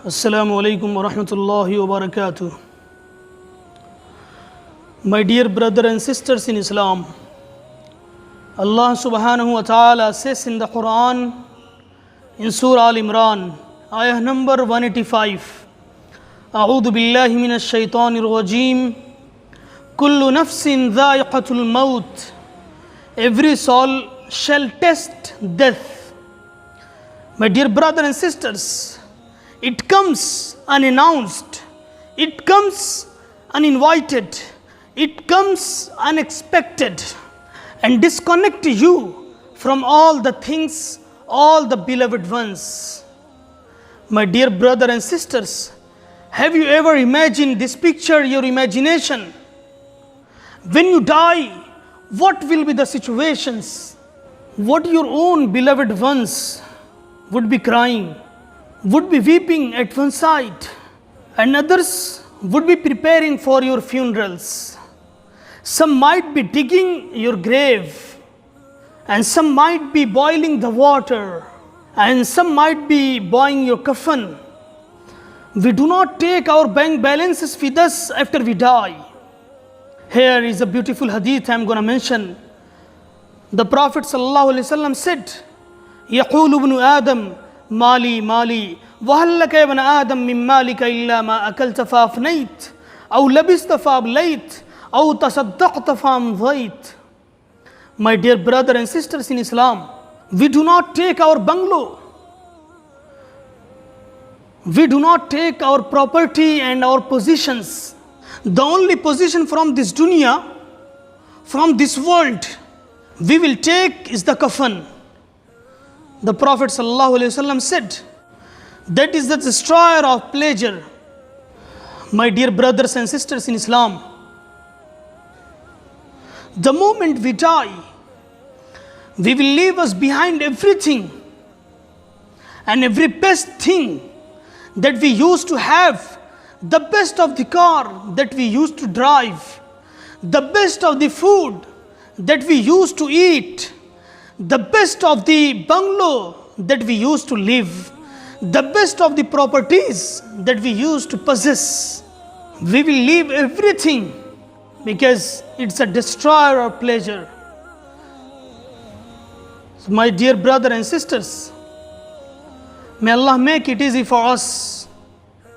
Assalamu alaikum wa rahmatullahi wa barakatuh. My dear brother and sisters in Islam, Allah subhanahu wa ta'ala says in the Quran in Surah Al-Imran, ayah number 185, A'udhu billahi minash shaitanir rajim, Kullu nafsin dha'iqatul maut, every soul shall test death. My dear brother and sisters, it comes unannounced, it comes uninvited, it comes unexpected and disconnect you from all the things, all the beloved ones. My dear brother and sisters, have you ever imagined this picture, your imagination? When you die, what will be the situations? What your own beloved ones would be crying, would be weeping at one side, and others would be preparing for your funerals. Some might be digging your grave, and some might be boiling the water, and some might be buying your coffin. We do not take our bank balances with us after we die. Here is a beautiful hadith I am going to mention. The Prophet ﷺ said, يقول ابن آدم مالي مالي وهل لك يا ابن آدم من مالك إلا ما أكلت فأفنيت أو لبست فأبليت أو تصدقت فأمضيت. My dear brother and sisters in Islam, we do not take our bungalow, we do not take our property and our positions. The only position from this dunya, from this world, we will take is the coffin. The Prophet ﷺ said, that is the destroyer of pleasure. My dear brothers and sisters in Islam, the moment we die, we will leave us behind everything and every best thing that we used to have, the best of the car that we used to drive, the best of the food that we used to eat, the best of the bungalow that we used to live, the best of the properties that we used to possess. We will leave everything because it's a destroyer of pleasure. So my dear brother and sisters, may Allah make it easy for us